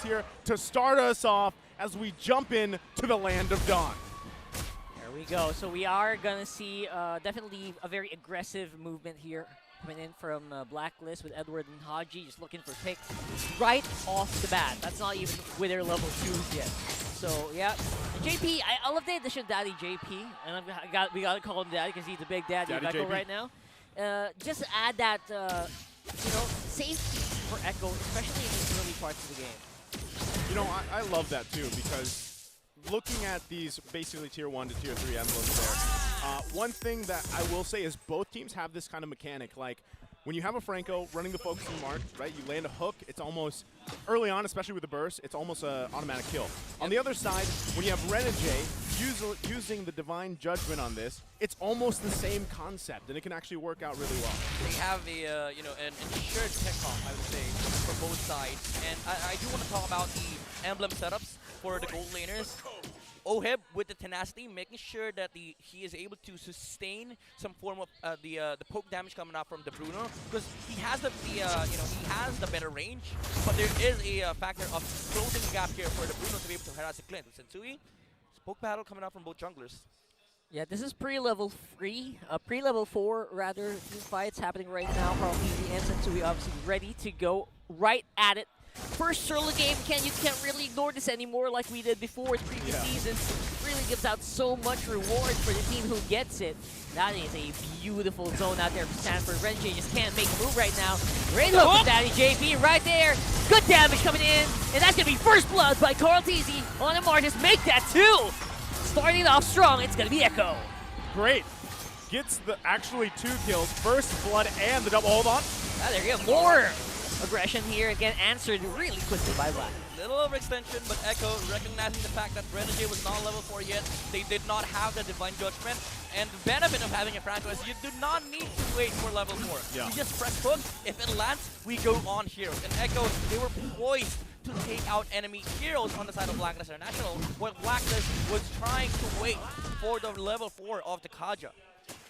items here to start us off as we jump in to the land of Dawn. There we go. So we are going to see definitely a very aggressive movement here coming in from Blacklist with Edward and Haji just looking for picks right off the bat. That's not even with their level 2s yet. So, yeah. And JP, I love the addition of Daddy JP. And we got to call him Daddy because he's the big daddy of Echo right now. Just add that, safety for Echo, especially in these early parts of the game. You know, I love that too, because looking at these basically tier 1 to tier 3 emblems there, one thing that I will say is both teams have this kind of mechanic. Like, when you have a Franco running the focusing mark, right, you land a hook, it's almost, early on, especially with the burst, it's almost an automatic kill. On the other side, when you have Renegade using the Divine Judgment on this, it's almost the same concept, and it can actually work out really well. They have a, an ensured pick-off, I would say, for both sides. And I do want to talk about the emblem setups for the gold laners. Oheb with the tenacity, making sure that he is able to sustain some form of the poke damage coming out from the Bruno, because he has he has the better range, but there is a factor of closing the gap here for the Bruno to be able to harass the Clint. With Sensui, poke battle coming out from both junglers. Yeah, this is pre-level 3, pre-level 4 rather, team fights happening right now. Easy and Sensui obviously ready to go right at it. First solo game, you can't really ignore this anymore like we did before in previous seasons. It really gives out so much reward for the team who gets it. That is a beautiful zone out there for Stanford. Renji just can't make a move right now. Great look from Daddy JP right there. Good damage coming in. And that's going to be first blood by Carl Teasy on the Martis. Make that 2. Starting off strong, it's going to be Echo. Great. Gets the actually 2 kills. First blood and the double. Hold on. Ah, there you go. More aggression here, again answered really quickly by Black. Little overextension, but Echo recognizing the fact that Renegade was not level 4 yet, they did not have the Divine Judgment, and the benefit of having a Franco is you do not need to wait for level 4. Yeah. You just press hook, if it lands, we go on heroes. And Echo, they were poised to take out enemy heroes on the side of Blacklist International, while Blacklist was trying to wait for the level 4 of the Kaja.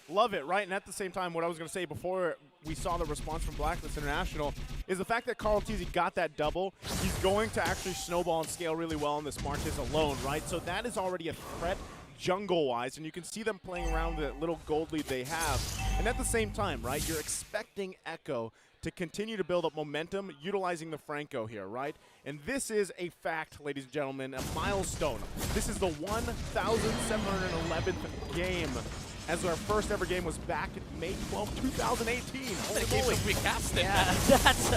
Love it, right? And at the same time, what I was going to say before we saw the response from Blacklist International is the fact that Carl Teasy got that double. He's going to actually snowball and scale really well in this Martis alone, right? So that is already a threat jungle-wise, and you can see them playing around the little gold lead they have. And at the same time, right, you're expecting Echo to continue to build up momentum utilizing the Franco here, right? And this is a fact, ladies and gentlemen, a milestone. This is the 1,711th game, as our first ever game was back in May 12, 2018. Holy moly. We cast it. Yeah, that's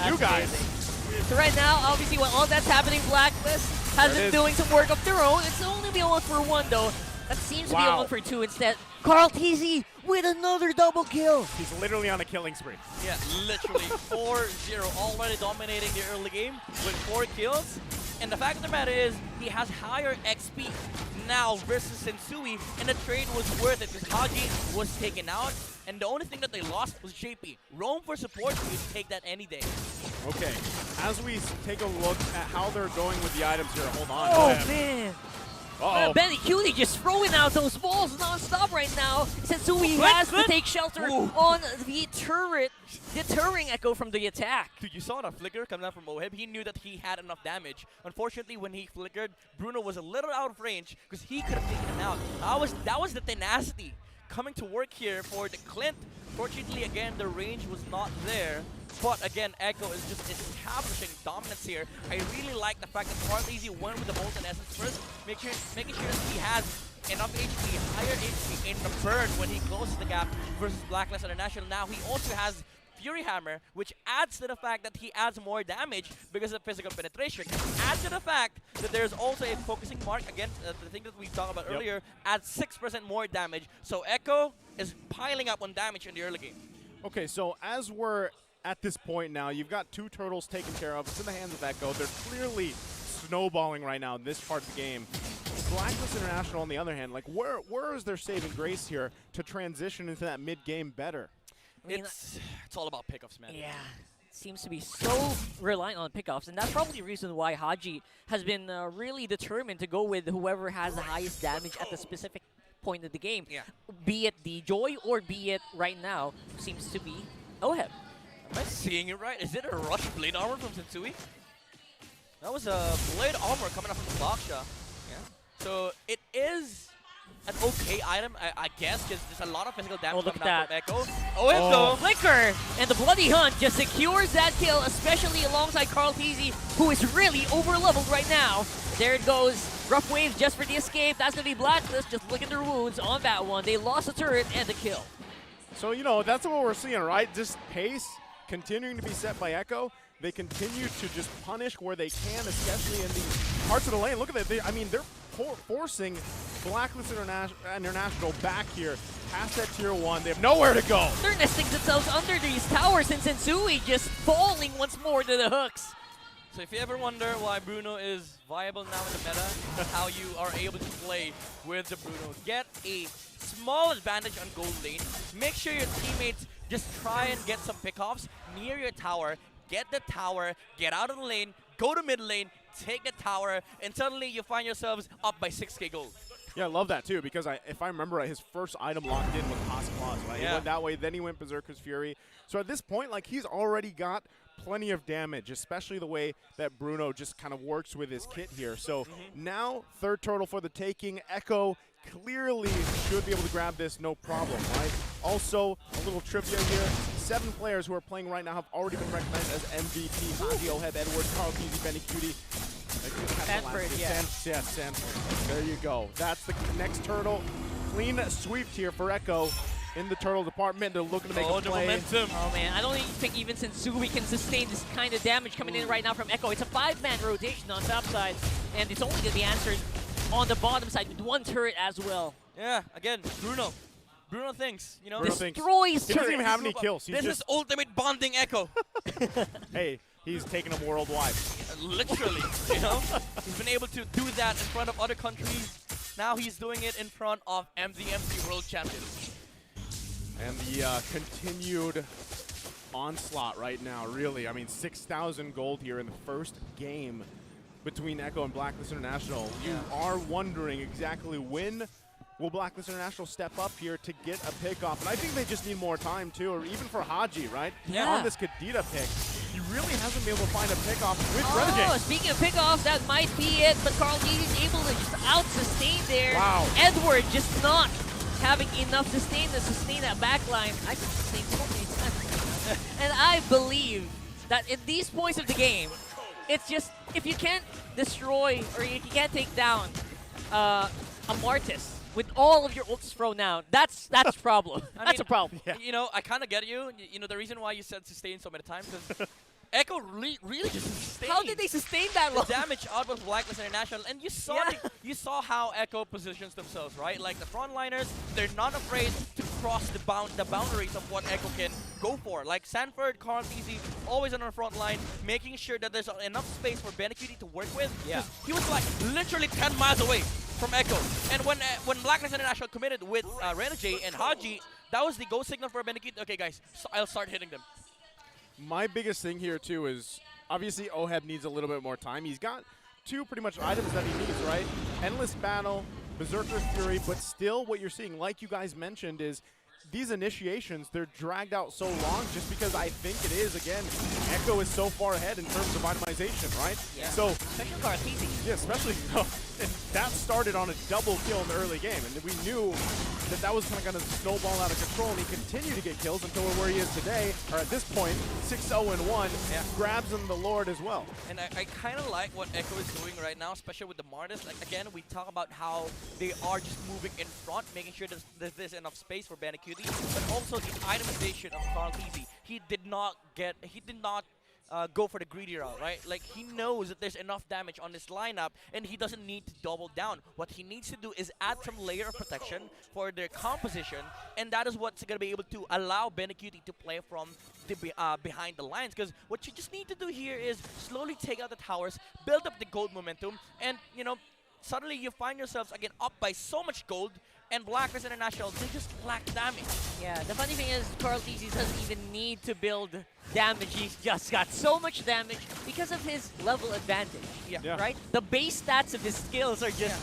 you guys. amazing. So right now, obviously, while all that's happening, Blacklist has been doing some work of their own. It's only be a 1 for 1, though. That seems to be a 1 for 2 instead. Carl Teasy with another double kill. He's literally on a killing spree. Yeah, literally 4-0, already dominating the early game with 4 kills. And the fact of the matter is, he has higher XP now versus Sensui, and the trade was worth it because Haji was taken out, and the only thing that they lost was JP. Roam for support, you take that any day. Okay, as we take a look at how they're going with the items here, hold on. Oh, man. Uh-oh. Benny Cutie just throwing out those balls non-stop right now. Sensui has to take shelter on the turret, deterring Echo from the attack. Dude, you saw the flicker coming out from Oheb. He knew that he had enough damage. Unfortunately, when he flickered, Bruno was a little out of range because he could have taken him out. That was the tenacity coming to work here for the Clint. Fortunately, again, the range was not there. But again, Echo is just establishing dominance here. I really like the fact that Farleezy went with the Molten Essence first, making sure that he has enough HP, higher HP in the burn when he closes the gap versus Blacklist International. Now he also has Fury Hammer, which adds to the fact that he adds more damage because of physical penetration. Adds to the fact that there's also a focusing mark, again, the thing that we talked about earlier, adds 6% more damage. So Echo is piling up on damage in the early game. Okay, so as we're at this point now, you've got 2 turtles taken care of. It's in the hands of Echo. They're clearly snowballing right now in this part of the game. Blacklist International, on the other hand, like where is their saving grace here to transition into that mid-game better? I mean, It's all about pickoffs, man. Yeah, it seems to be so reliant on pickoffs, and that's probably the reason why Haji has been really determined to go with whoever has the highest damage at the specific point of the game. Yeah. Be it the Joy or be it right now seems to be Oheb. Am I seeing it right? Is it a rush blade armor from Sensui? That was a blade armor coming up from the Baksha. Yeah. So it is an okay item, I guess, because there's a lot of physical damage look coming out at from Echo. Oh, Echo! Flicker and the Bloody Hunt just secures that kill, especially alongside Carl Teasy, who is really over-leveled right now. There it goes. Rough Wave just for the escape. That's going to be Blacklist. Just look at their wounds on that one. They lost the turret and the kill. So, you know, that's what we're seeing, right? Just pace continuing to be set by Echo. They continue to just punish where they can, especially in these parts of the lane. Look at that. I mean, they're forcing Blacklist International back here past that tier 1. They have nowhere to go. They're nesting themselves under these towers, and Sensui just falling once more to the hooks. So if you ever wonder why Bruno is viable now in the meta, how you are able to play with the Bruno, get a small advantage on gold lane. Make sure your teammates just try and get some pickoffs near your tower. Get the tower, get out of the lane, go to mid lane, take the tower, and suddenly you find yourselves up by 6k gold. Yeah, I love that too, because if I remember right, his first item locked in was Haas Claws, right? Yeah. He went that way, then he went Berserker's Fury. So at this point, like, he's already got plenty of damage, especially the way that Bruno just kind of works with his kit here. So now, third turtle for the taking. Echo clearly should be able to grab this, no problem, right? Also, a little trivia here. 7 players who are playing right now have already been recognized as MVP. Haji, Oheb, Edwards, Carl Teasy, Benny Cutie. Sanford, yeah. Sanford. There you go. That's the next turtle. Clean sweep here for Echo in the turtle department. They're looking to make a the play. momentum. Oh man, I don't even think even Sensui can sustain this kind of damage coming in right now from Echo. It's a 5-man rotation on top side, and it's only going to be answered on the bottom side with 1 turret as well. Yeah, again, Bruno. Bruno thinks, you know, Bruno thinks. Destroys He doesn't even turrets. have any kills. He's this just, is ultimate bonding Echo. hey, he's taking them worldwide. Literally, you know? He's been able to do that in front of other countries. Now he's doing it in front of MDMC World Champions. And the continued onslaught right now, really. I mean, 6,000 gold here in the first game between Echo and Blacklist International. You are wondering exactly when will Blacklist International step up here to get a pick off. And I think they just need more time, too, or even for Haji, right? Yeah. On this Kadita pick, he really hasn't been able to find a pick off with Oh, Renegade. speaking of pickoffs, that might be it, but Carl G is able to just out-sustain there. Wow. Edward just not having enough sustain to sustain that backline. I can sustain so many times. And I believe that in these points of the game, it's just, if you can't destroy or if you can't take down a Martis with all of your ults thrown out, that's a problem. That's a problem. Yeah. You know, I kind of get you. You know, the reason why you said sustain so many times is Echo really just sustained. How did they sustain that long? The damage out with Blacklist International, and you saw you saw how Echo positions themselves, right? Like the frontliners, they're not afraid to cross the boundaries of what Echo can go for. Like Sanford, Carl Teasy, always on the front line, making sure that there's enough space for Benecutie to work with. Yeah. He was like literally 10 miles away from Echo. And when Blacklist International committed with Renegade and Haji, that was the go signal for Benecutie. Okay, guys, so I'll start hitting them. My biggest thing here, too, is obviously Oheb needs a little bit more time. He's got 2 pretty much items that he needs, right? Endless Battle, Berserker's Fury, but still what you're seeing, like you guys mentioned, is these initiations, they're dragged out so long just because I think it is, again, Echo is so far ahead in terms of itemization, right? Yeah. So, Especially Carl Teasy. yeah, especially, and that started on a double kill in the early game, and we knew that that was kind of going to snowball out of control, and he continued to get kills until where he is today, or at this point, 6-0-1, grabs him the Lord as well. And I kind of like what Echo is doing right now, especially with the Martis. Like, again, we talk about how they are just moving in front, making sure there's enough space for Benecutie, but also the itemization of Carl Teasy. He did not go for the greedy route, right? Like, he knows that there's enough damage on this lineup, and he doesn't need to double down. What he needs to do is add some layer of protection for their composition, and that is what's going to be able to allow Benecutie to play from the behind the lines. Because what you just need to do here is slowly take out the towers, build up the gold momentum, and, you know, suddenly you find yourselves, again, up by so much gold, and Blacklist International, they just lack damage. Yeah, the funny thing is Carl Teasy doesn't even need to build damage. He's just got so much damage because of his level advantage. Yeah. Right? The base stats of his skills are just,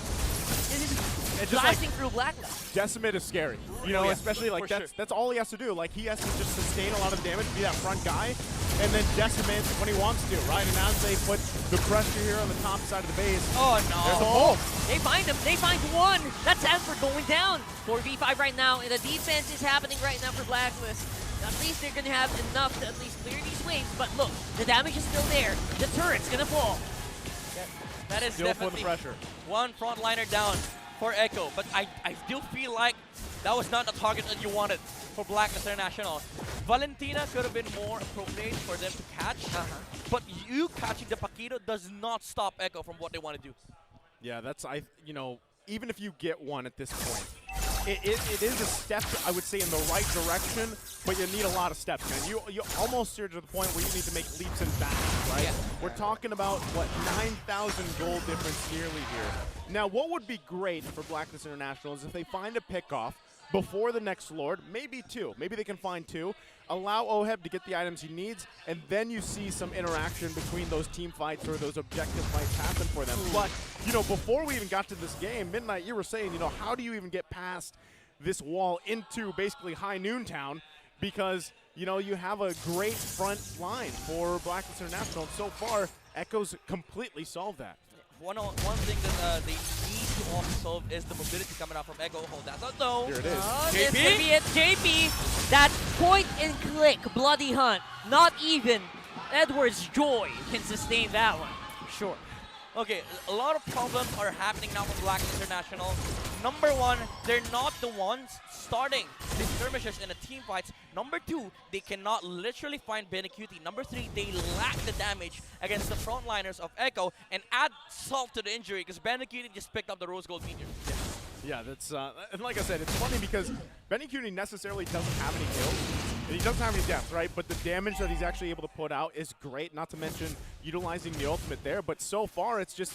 It's just blasting through Blacklist. Decimate is scary, you know, yeah, especially like for sure. that's all he has to do. Like, he has to just sustain a lot of damage, be that front guy, and then decimates when he wants to, right? And as they put the pressure here on the top side of the base, Oh there's a no. pull. They find him. They find one. That's Sanford going down. 4v5 right now, and the defense is happening right now for Blacklist. At least they're going to have enough to at least clear these waves. But look, the damage is still there. The turret's going to fall. That is Still putting definitely the pressure. one frontliner down for Echo, but I still feel like that was not the target that you wanted for Blacklist International. Valentina could have been more appropriate for them to catch, but you catching the Paquito does not stop Echo from what they want to do. Yeah, that's, even if you get one at this point, it is a step, I would say, in the right direction, but you need a lot of steps, man. You almost are to the point where you need to make leaps and bounds, right? Yeah. We're talking about, what, 9,000 gold difference yearly here. Now, what would be great for Blacklist International is if they find a pick-off before the next Lord, maybe two. Maybe they can find two. Allow Oheb to get the items he needs, and then you see some interaction between those team fights or those objective fights happen for them. But, before we even got to this game, Midnight, you were saying, how do you even get past this wall into basically High Noon Town? Because, you have a great front line for Blacklist International, and so far, Echo's completely solved that. One thing that they need to also solve is the mobility coming out from Echo. Hold that. No. Here it is. Oh, JP? this could be it. JP, that point and click bloody hunt. Not even Edward's Joy can sustain that one. Sure. Okay, a lot of problems are happening now for Blacklist International. Number one, they're not the ones starting the skirmishes in the team fights. Number two, they cannot literally find Benecuti. Number three, they lack the damage against the frontliners of Echo, and add salt to the injury because Benecuti just picked up the Rose Gold Meteor. Yeah, that's and like I said, it's funny because Benecuti necessarily doesn't have any kills, and he doesn't have any deaths, right? But the damage that he's actually able to put out is great, not to mention utilizing the ultimate there. But so far, it's just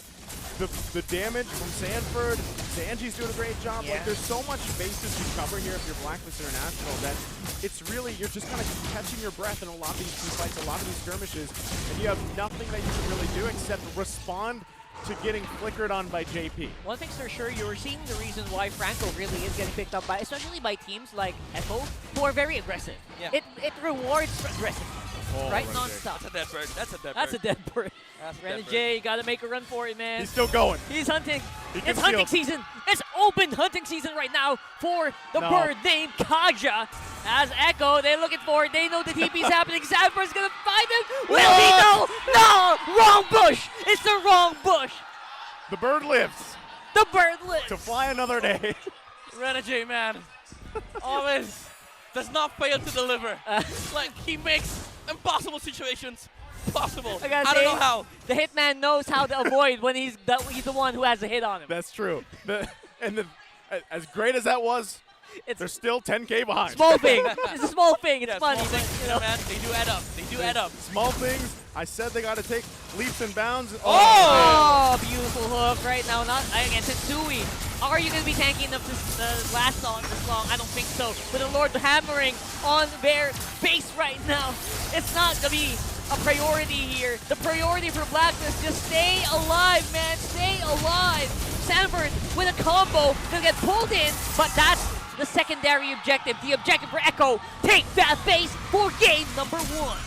the damage from Sanford. Sanji's doing a great job. Yeah. Like, there's so much bases to cover here if you're Blacklist International that it's really, you're just kind of catching your breath in a lot of these team fights, a lot of these skirmishes, and you have nothing that you can really do except respond to getting flickered on by JP. One thing's for sure, you're seeing the reason why Franco really is getting picked up by, especially by teams like Echo, who are very aggressive. Yeah. It rewards aggressiveness, right? Renegade. Non-stop. That's a dead bird. That's a dead That's a bird. dead bird. That's a dead bird. Renegade, you gotta make a run for it, man. He's still going. He's hunting. He can It's hunting steal. season. It's open hunting season right now for the No. bird named Kaja. As Echo, they're looking for it. They know the TP's happening. Sanford's gonna find him. Will he? No! No! Wrong bush! It's the wrong bush. The bird lives The bird lives. to fly another day. Renegade, man, always does not fail to deliver. Like, he makes impossible situations possible. I gotta I don't say, know how. The hitman knows how to avoid when he's the one who has a hit on him. That's true. As great as that was, It's they're still 10K behind. small thing. It's a small thing. It's Yeah, funny, small but things, you know. man, they do add up. They do add up. Small things. I said they got to take leaps and bounds. Oh, beautiful hook right now. Not against Sensui. Are you going to be tanking enough to last on this long? I don't think so. With the Lord hammering on their base right now, it's not going to be a priority here. The priority for Blacklist, just stay alive, man. Stay alive. Sanford with a combo. They'll get pulled in, but that's the secondary objective. The objective for Echo, take that base for game number 1.